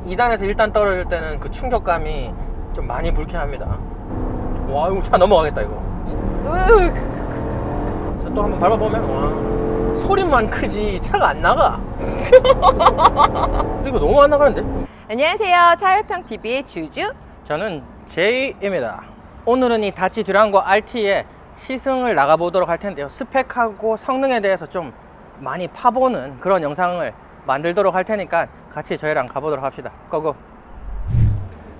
2단에서 1단 떨어질 때는 그 충격감이 좀 많이 불쾌합니다. 와, 이거 차 넘어가겠다 이거. 자, 또 한번 밟아보면 와, 소리만 크지 차가 안 나가. 이거 너무 안 나가는데? 안녕하세요. 차율평TV의 주주. 저는 제이입니다. 오늘은 이 다치 듀랑고 RT의 시승을 나가보도록 할 텐데요. 스펙하고 성능에 대해서 좀 많이 파보는 그런 영상을 만들도록 할 테니까 같이 저희랑 가보도록 합시다. 고고.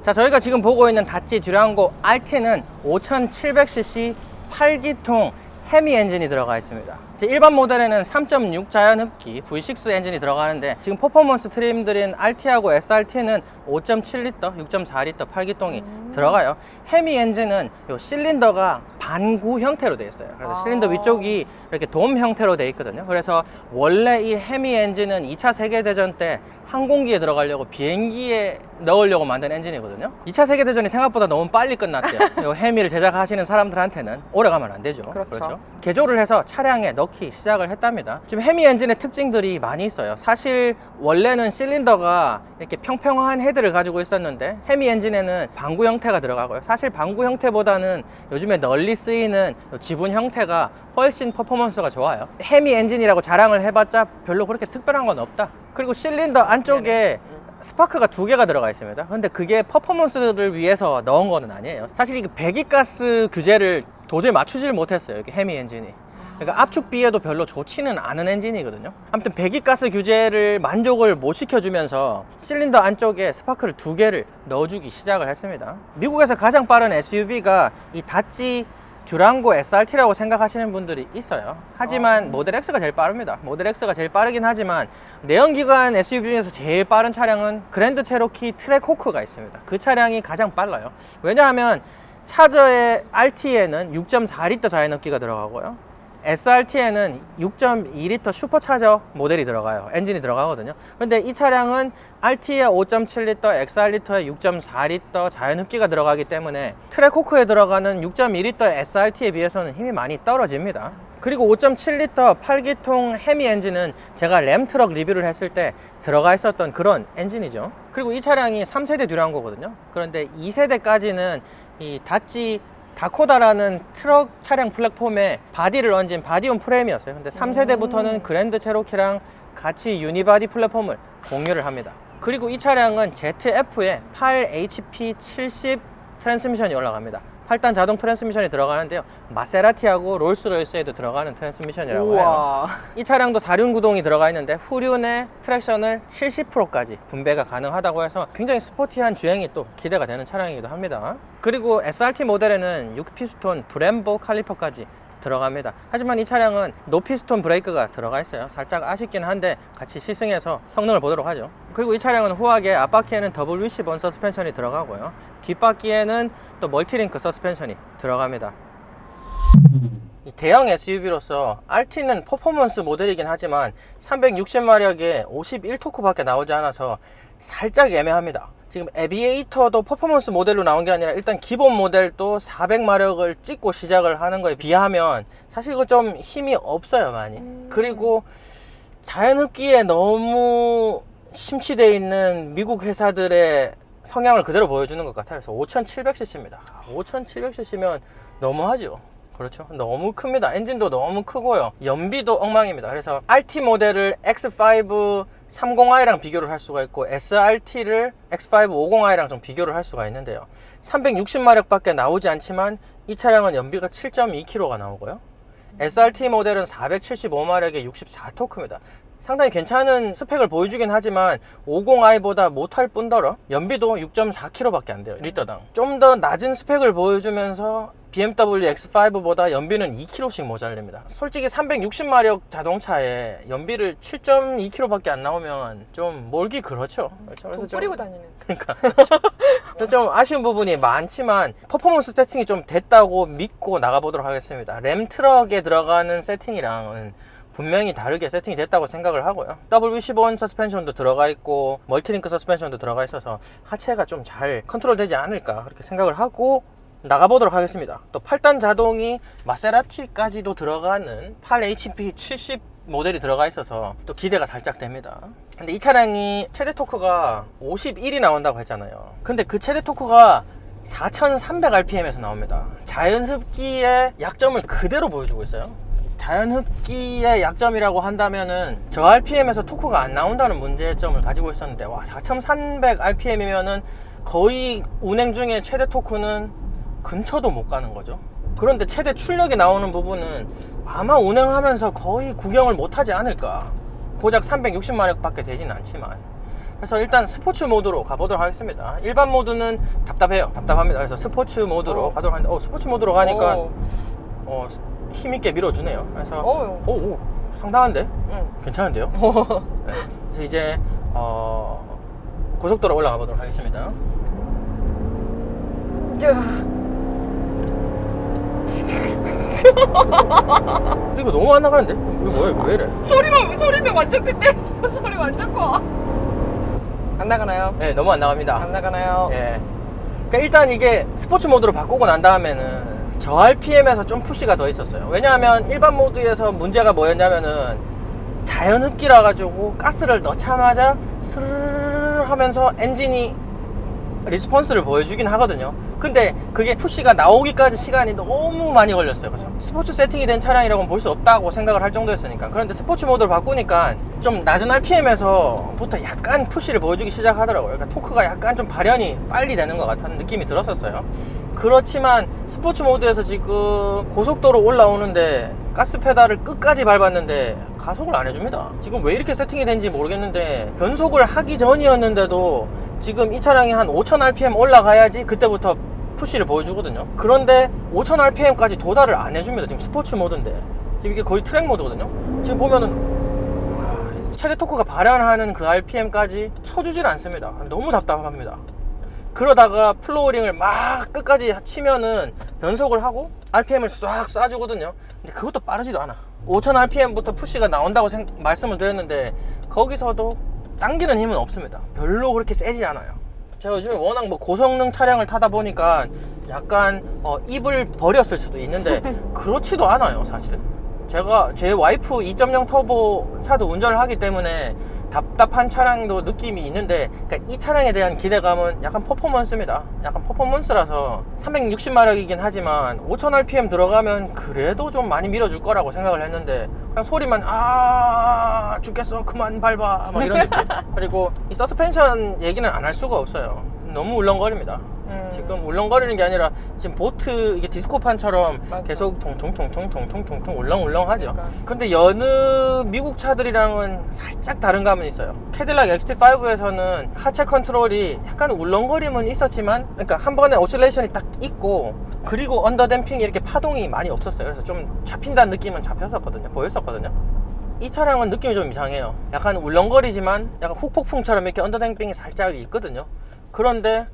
자, 저희가 지금 보고 있는 다치 듀랑고 RT는 5700cc 8기통 헤미 엔진이 들어가 있습니다. 일반 모델에는 3.6 자연흡기 V6 엔진이 들어가는데 지금 퍼포먼스 트림들인 RT하고 SRT는 5.7L, 6.4L 8기통이 들어가요. 헤미 엔진은 요 실린더가 반구 형태로 되어 있어요. 그래서 실린더 위쪽이 이렇게 돔 형태로 되어 있거든요. 그래서 원래 이 헤미 엔진은 2차 세계대전 때 항공기에 들어가려고 비행기에 넣으려고 만든 엔진이거든요. 2차 세계대전이 생각보다 너무 빨리 끝났대요. 이 헤미를 제작하시는 사람들한테는 오래 가면 안 되죠. 그렇죠. 개조를 해서 차량에 넣기 시작을 했답니다. 지금 헤미 엔진의 특징들이 많이 있어요. 사실 원래는 실린더가 이렇게 평평한 헤드를 가지고 있었는데 헤미 엔진에는 방구 형태가 들어가고요. 사실 방구 형태보다는 요즘에 널리 쓰이는 지분 형태가 훨씬 퍼포먼스가 좋아요. 헤미 엔진이라고 자랑을 해봤자 별로 그렇게 특별한 건 없다. 그리고 실린더 안쪽에 스파크가 2개가 들어가 있습니다. 근데 그게 퍼포먼스를 위해서 넣은 거는 아니에요. 사실 이게 배기가스 규제를 도저히 맞추지를 못했어요. 이게 헤미 엔진이. 그러니까 압축비에도 별로 좋지는 않은 엔진이거든요. 아무튼 배기가스 규제를 만족을 못 시켜주면서 실린더 안쪽에 스파크를 2개를 넣어주기 시작을 했습니다. 미국에서 가장 빠른 SUV가 이 다치 듀랑고 SRT라고 생각하시는 분들이 있어요. 하지만 모델 X가 제일 빠릅니다. 모델 X가 제일 빠르긴 하지만 내연기관 SUV 중에서 제일 빠른 차량은 그랜드 체로키 트랙호크가 있습니다. 그 차량이 가장 빨라요. 왜냐하면 차저의 RT에는 6.4L 자연흡기가 들어가고요, SRT에는 6.2L 슈퍼차저 모델이 들어가요. 엔진이 들어가거든요. 근데 이 차량은 RT에 5.7L, XR리터에 6.4L 자연흡기가 들어가기 때문에 트랙호크에 들어가는 6.2L SRT에 비해서는 힘이 많이 떨어집니다. 그리고 5.7L 8기통 헤미 엔진은 제가 램트럭 리뷰를 했을 때 들어가 있었던 그런 엔진이죠. 그리고 이 차량이 3세대 듀랑고거든요. 그런데 2세대까지는 이 다치 다코다라는 트럭 차량 플랫폼에 바디를 얹은 바디온 프레임이었어요. 근데 3세대부터는 그랜드 체로키랑 같이 유니바디 플랫폼을 공유를 합니다. 그리고 이 차량은 ZF에 8HP70 트랜스미션이 올라갑니다. 8단 자동 트랜스미션이 들어가는데요, 마세라티하고 롤스로이스에도 들어가는 트랜스미션이라고 해요. 이 차량도 4륜 구동이 들어가 있는데 후륜의 트랙션을 70%까지 분배가 가능하다고 해서 굉장히 스포티한 주행이 또 기대가 되는 차량이기도 합니다. 그리고 SRT 모델에는 6피스톤 브렘보 칼리퍼까지 들어갑니다. 하지만 이 차량은 노피스톤 브레이크가 들어가 있어요. 살짝 아쉽긴 한데 같이 시승해서 성능을 보도록 하죠. 그리고 이 차량은 후하게 앞바퀴에는 더블 위시본 서스펜션이 들어가고요, 뒷바퀴에는 또 멀티링크 서스펜션이 들어갑니다. 이 대형 SUV로서 RT는 퍼포먼스 모델이긴 하지만 360마력에 51토크밖에 나오지 않아서 살짝 애매합니다. 지금 에비에이터도 퍼포먼스 모델로 나온 게 아니라 일단 기본 모델도 400마력을 찍고 시작을 하는 거에 비하면 사실 이거 좀 힘이 없어요, 많이. 그리고 자연흡기에 너무 심취되어 있는 미국 회사들의 성향을 그대로 보여주는 것 같아요. 그래서 5700cc입니다. 5700cc면 너무하죠. 그렇죠. 너무 큽니다. 엔진도 너무 크고요, 연비도 엉망입니다. 그래서 RT 모델을 X5 30i랑 비교를 할 수가 있고 SRT를 X5 50i랑 좀 비교를 할 수가 있는데요, 360마력 밖에 나오지 않지만 이 차량은 연비가 7.2km가 나오고요, SRT 모델은 475마력에 64토크입니다. 상당히 괜찮은 스펙을 보여주긴 하지만 50i보다 못할 뿐더러 연비도 6.4km 밖에 안 돼요, 리터당. 좀 더 낮은 스펙을 보여주면서 BMW X5보다 연비는 2km씩 모자랍니다. 솔직히 360마력 자동차에 연비를 7.2km 밖에 안 나오면 좀 몰기 그렇죠. 돈 뿌리고 다니는. 그러니까 좀 아쉬운 부분이 많지만 퍼포먼스 세팅이 좀 됐다고 믿고 나가보도록 하겠습니다. 램트럭에 들어가는 세팅이랑은 분명히 다르게 세팅이 됐다고 생각을 하고요, WC-본 서스펜션도 들어가 있고 멀티링크 서스펜션도 들어가 있어서 하체가 좀 잘 컨트롤 되지 않을까 그렇게 생각을 하고 나가보도록 하겠습니다. 또 8단 자동이 마세라티까지도 들어가는 8HP70 모델이 들어가 있어서 또 기대가 살짝 됩니다. 근데 이 차량이 최대 토크가 51이 나온다고 했잖아요. 근데 그 최대 토크가 4300rpm에서 나옵니다. 자연흡기의 약점을 그대로 보여주고 있어요. 자연흡기의 약점이라고 한다면은 저 rpm에서 토크가 안 나온다는 문제점을 가지고 있었는데, 와, 4300rpm이면은 거의 운행 중에 최대 토크는 근처도 못 가는 거죠. 그런데 최대 출력이 나오는 부분은 아마 운행하면서 거의 구경을 못 하지 않을까. 고작 360마력 밖에 되지는 않지만. 그래서 일단 스포츠 모드로 가보도록 하겠습니다. 일반 모드는 답답합니다. 그래서 스포츠 모드로 가도록 하는데, 스포츠 모드로 가니까 힘있게 밀어주네요. 그래서 오, 상당한데? 응. 괜찮은데요? 네. 그래서 이제 고속도로 올라가 보도록 하겠습니다. 근데 이거 너무 안 나가는데? 이거 뭐야? 왜 이래? 소리는 완전 큰데? 소리 완전 커. 안 나가나요? 네, 너무 안 나갑니다. 안 나가나요? 예. 그러니까 일단 이게 스포츠 모드로 바꾸고 난 다음에는 저 RPM에서 좀 푸시가 더 있었어요. 왜냐하면 일반 모드에서 문제가 뭐였냐면은 자연흡기라 가지고 가스를 넣자마자 스르르 하면서 엔진이 리스폰스를 보여주긴 하거든요. 근데 그게 푸시가 나오기까지 시간이 너무 많이 걸렸어요. 그래서 스포츠 세팅이 된 차량이라고는 볼 수 없다고 생각을 할 정도였으니까. 그런데 스포츠 모드를 바꾸니까 좀 낮은 RPM에서부터 약간 푸시를 보여주기 시작하더라고요. 그러니까 토크가 약간 좀 발현이 빨리 되는 것 같다는 느낌이 들었었어요. 그렇지만 스포츠 모드에서 지금 고속도로 올라오는데 가스 페달을 끝까지 밟았는데 가속을 안 해줍니다. 지금 왜 이렇게 세팅이 된지 모르겠는데, 변속을 하기 전이었는데도 지금 이 차량이 한 5000rpm 올라가야지 그때부터 푸시를 보여주거든요. 그런데 5000rpm까지 도달을 안 해줍니다. 지금 스포츠 모드인데. 지금 이게 거의 트랙 모드거든요. 지금 보면은 최대 토크가 발현하는 그 rpm까지 쳐주질 않습니다. 너무 답답합니다. 그러다가 플로어링을 막 끝까지 치면은 변속을 하고 RPM을 싹 쏴주거든요. 근데 그것도 빠르지도 않아. 5000rpm부터 푸시가 나온다고 말씀을 드렸는데 거기서도 당기는 힘은 없습니다. 별로 그렇게 세지 않아요. 제가 요즘에 워낙 뭐 고성능 차량을 타다 보니까 약간 입을 버렸을 수도 있는데 그렇지도 않아요, 사실. 제가 제 와이프 2.0 터보 차도 운전을 하기 때문에 답답한 차량도 느낌이 있는데, 그러니까 이 차량에 대한 기대감은 약간 퍼포먼스입니다. 약간 퍼포먼스라서 360마력이긴 하지만 5000rpm 들어가면 그래도 좀 많이 밀어줄 거라고 생각을 했는데 그냥 소리만 죽겠어 그만 밟아 막 이런 느낌. 그리고 이 서스펜션 얘기는 안 할 수가 없어요. 너무 울렁거립니다. 지금 울렁거리는 게 아니라 지금 보트 이게 디스코판처럼 맞아. 계속 통통통통통통통 울렁울렁하죠. 그러니까. 근데 여느 미국 차들이랑은 살짝 다른 감은 있어요. 캐딜락 XT5에서는 하체 컨트롤이 약간 울렁거림은 있었지만, 그러니까 한 번에 오실레이션이 딱 있고, 그리고 언더댐핑이 이렇게 파동이 많이 없었어요. 그래서 좀 잡힌다는 느낌은 보였었거든요. 이 차량은 느낌이 좀 이상해요. 약간 울렁거리지만 약간 훅폭풍처럼 이렇게 언더댐핑이 살짝 있거든요. 그런데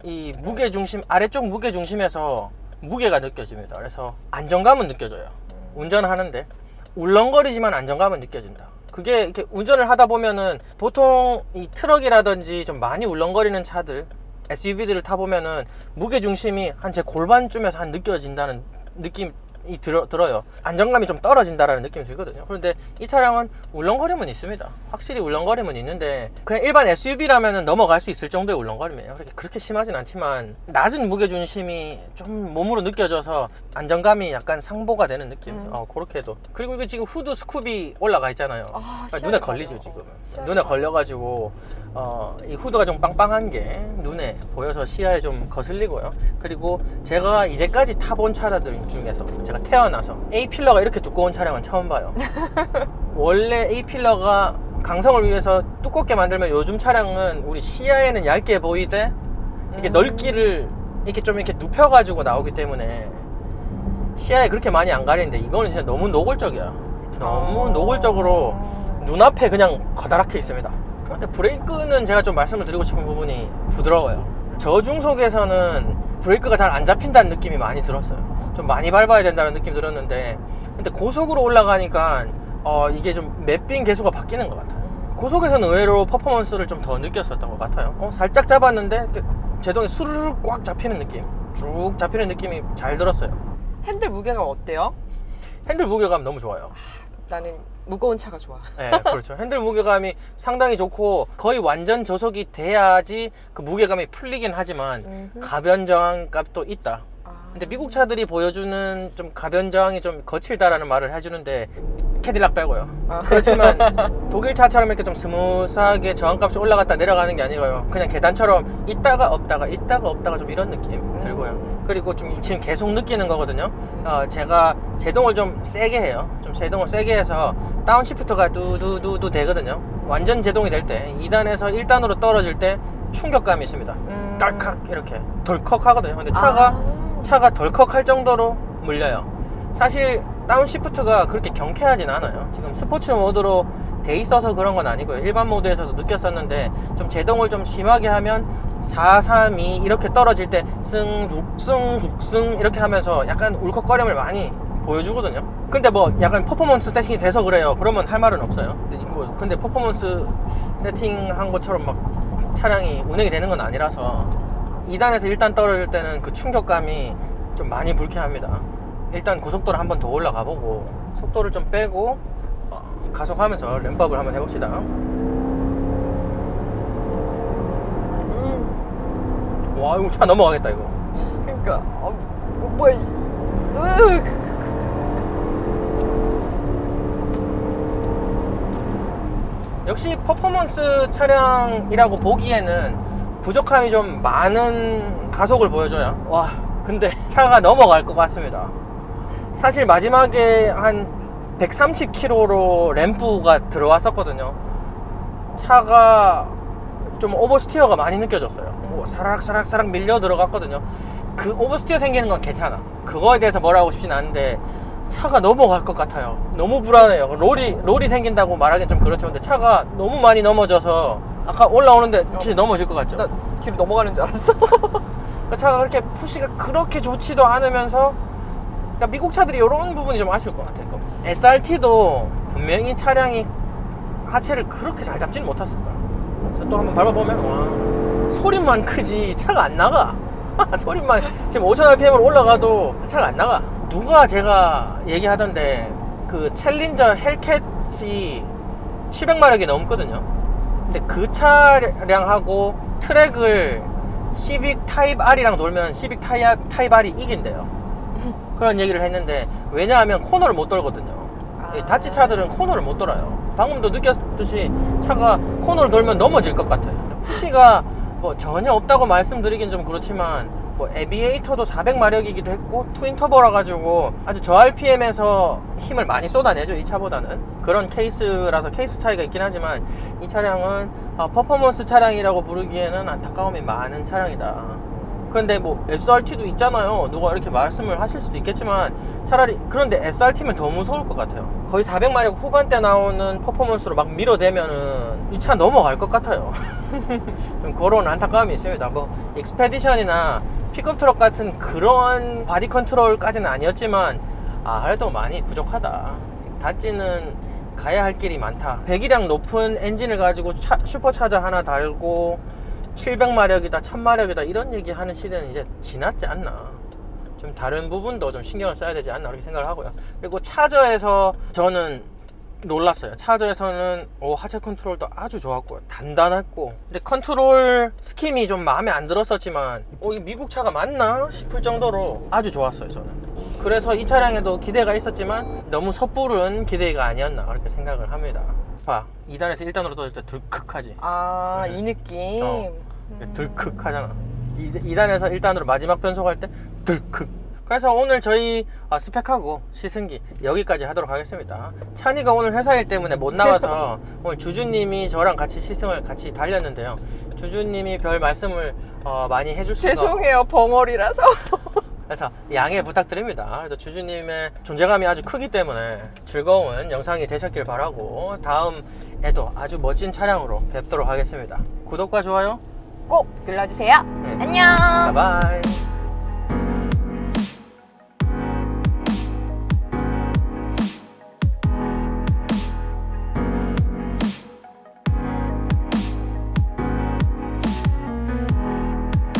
이 무게중심, 아래쪽 무게중심에서 무게가 느껴집니다. 그래서 안정감은 느껴져요. 운전하는데 울렁거리지만 안정감은 느껴진다. 그게 이렇게 운전을 하다 보면은 보통 이 트럭이라든지 좀 많이 울렁거리는 차들, SUV들을 타보면은 무게중심이 한 제 골반쯤에서 한 느껴진다는 느낌이 들어요. 안정감이 좀 떨어진다라는 느낌이 들거든요. 그런데 이 차량은 울렁거림은 있습니다. 확실히 울렁거림은 있는데 그냥 일반 SUV라면 넘어갈 수 있을 정도의 울렁거림이에요. 그렇게 심하진 않지만 낮은 무게중심이 좀 몸으로 느껴져서 안정감이 약간 상보가 되는 느낌. 그렇게도. 그리고 이거 지금 후드 스쿱이 올라가 있잖아요. 눈에 걸리죠. 지금 눈에 걸려가지고 이 후드가 좀 빵빵한 게 눈에 보여서 시야에 좀 거슬리고요. 그리고 제가 이제까지 타본 차들 중에서 제가 태어나서 A필러가 이렇게 두꺼운 차량은 처음 봐요. 원래 A필러가 강성을 위해서 두껍게 만들면 요즘 차량은 우리 시야에는 얇게 보이되 이렇게 넓기를 이렇게 좀 이렇게 눕혀가지고 나오기 때문에 시야에 그렇게 많이 안 가리는데 이거는 진짜 너무 노골적이야. 너무 노골적으로 눈앞에 그냥 커다랗게 있습니다. 그런데 브레이크는 제가 좀 말씀을 드리고 싶은 부분이 부드러워요. 저중속에서는 브레이크가 잘 안 잡힌다는 느낌이 많이 들었어요. 좀 많이 밟아야 된다는 느낌 들었는데, 근데 고속으로 올라가니까 이게 좀 맵빙 개수가 바뀌는 것 같아요. 고속에서는 의외로 퍼포먼스를 좀 더 느꼈었던 것 같아요. 살짝 잡았는데 제동이 수르륵 꽉 잡히는 느낌, 쭉 잡히는 느낌이 잘 들었어요. 핸들 무게감 어때요? 핸들 무게감 너무 좋아요. 나는 무거운 차가 좋아. 네, 그렇죠. 핸들 무게감이 상당히 좋고 거의 완전 저속이 돼야지 그 무게감이 풀리긴 하지만 가변 저항값도 있다. 근데 미국 차들이 보여주는 좀 가변 저항이 좀 거칠다라는 말을 해주는데 캐딜락 빼고요. 그렇지만 독일 차처럼 이렇게 좀 스무스하게 저항값이 올라갔다 내려가는 게 아니고요. 그냥 계단처럼 있다가 없다가 좀 이런 느낌 들고요. 그리고 좀 지금 계속 느끼는 거거든요. 제가 제동을 좀 세게 해요. 좀 제동을 세게 해서 다운시프트가 두두두두 되거든요. 완전 제동이 될 때 2단에서 1단으로 떨어질 때 충격감이 있습니다. 딸칵 이렇게 덜컥 하거든요. 근데 차가 덜컥할 정도로 물려요. 사실 다운시프트가 그렇게 경쾌하진 않아요. 지금 스포츠 모드로 돼 있어서 그런 건 아니고요. 일반 모드에서도 느꼈었는데 좀 제동을 좀 심하게 하면 4, 3, 2 이렇게 떨어질 때 승 이렇게 하면서 약간 울컥거림을 많이 보여주거든요. 근데 뭐 약간 퍼포먼스 세팅이 돼서 그래요. 그러면 할 말은 없어요. 근데 퍼포먼스 세팅한 것처럼 막 차량이 운행이 되는 건 아니라서 2단에서 1단 떨어질 때는 그 충격감이 좀 많이 불쾌합니다. 일단 고속도로 한번 더 올라가 보고 속도를 좀 빼고 가속하면서 램프업을 한번 해봅시다. 와, 이거 차 넘어가겠다 이거. 그러니까 뭐야? 역시 퍼포먼스 차량이라고 보기에는 부족함이 좀 많은 가속을 보여줘요. 와, 근데 차가 넘어갈 것 같습니다. 사실 마지막에 한 130km로 램프가 들어왔었거든요. 차가 좀 오버스티어가 많이 느껴졌어요. 사락사락 밀려 들어갔거든요. 그 오버스티어 생기는 건 괜찮아. 그거에 대해서 뭐라고 싶진 않은데 차가 넘어갈 것 같아요. 너무 불안해요. 롤이 생긴다고 말하기는 좀 그렇죠. 근데 차가 너무 많이 넘어져서 아까 올라오는데 진짜 넘어질 것 같죠? 나 뒤로 넘어가는 줄 알았어. 그러니까 차가 그렇게 푸시가 그렇게 좋지도 않으면서 그러니까 미국 차들이 이런 부분이 좀 아쉬울 것 같아요. SRT도 분명히 차량이 하체를 그렇게 잘 잡지는 못했을 거야. 그래서 또 한번 밟아보면 와, 소리만 크지 차가 안 나가. 소리만 지금 5000rpm으로 올라가도 차가 안 나가. 누가 제가 얘기하던데 그 챌린저 헬캣이 700마력이 넘거든요. 근데 그 차량하고 트랙을 시빅 타입 R이랑 놀면 시빅 타입 R이 이긴대요. 그런 얘기를 했는데 왜냐하면 코너를 못 돌거든요. 다치 차들은 코너를 못 돌아요. 방금도 느꼈듯이 차가 코너를 돌면 넘어질 것 같아요. 푸시가 뭐 전혀 없다고 말씀드리긴 좀 그렇지만 뭐 에비에이터도 400마력이기도 했고 트윈터보라 가지고 아주 저RPM에서 힘을 많이 쏟아내죠. 이 차보다는 그런 케이스라서 케이스 차이가 있긴 하지만 이 차량은 퍼포먼스 차량이라고 부르기에는 안타까움이 많은 차량이다. 그런데 뭐 SRT도 있잖아요. 누가 이렇게 말씀을 하실 수도 있겠지만 차라리 그런데 SRT면 더 무서울 것 같아요. 거의 400마력 후반대 나오는 퍼포먼스로 막 밀어대면은 이 차 넘어갈 것 같아요. 좀 그런 안타까움이 있습니다. 뭐 익스페디션이나 픽업 트럭 같은 그런 바디 컨트롤까지는 아니었지만 그래도 많이 부족하다. 다찌는 가야 할 길이 많다. 배기량 높은 엔진을 가지고 슈퍼차저 하나 달고 700마력이다 1000마력이다 이런 얘기 하는 시대는 이제 지났지 않나. 좀 다른 부분도 좀 신경을 써야 되지 않나 그렇게 생각을 하고요. 그리고 차저에서 저는 놀랐어요. 차저에서는 하체 컨트롤도 아주 좋았고 단단했고 근데 컨트롤 스킴이 좀 마음에 안 들었었지만 이 미국 차가 맞나 싶을 정도로 아주 좋았어요. 저는 그래서 이 차량에도 기대가 있었지만 너무 섣부른 기대가 아니었나 그렇게 생각을 합니다. 봐, 2단에서 1단으로 떨어질 때 들컥하지. 이 느낌. 들컥하잖아. 2단에서 1단으로 마지막 변속할 때 들컥. 그래서 오늘 저희 스펙하고 시승기 여기까지 하도록 하겠습니다. 찬이가 오늘 회사 일 때문에 못 나와서 오늘 주주님이 저랑 같이 시승을 같이 달렸는데요. 주주님이 별 말씀을 많이 해줄 수가 죄송해요, 벙어리라서. 그래서 양해 부탁드립니다. 그래서 주주님의 존재감이 아주 크기 때문에 즐거운 영상이 되셨길 바라고 다음에도 아주 멋진 차량으로 뵙도록 하겠습니다. 구독과 좋아요 꼭 눌러주세요. 네. 안녕. 바이바이.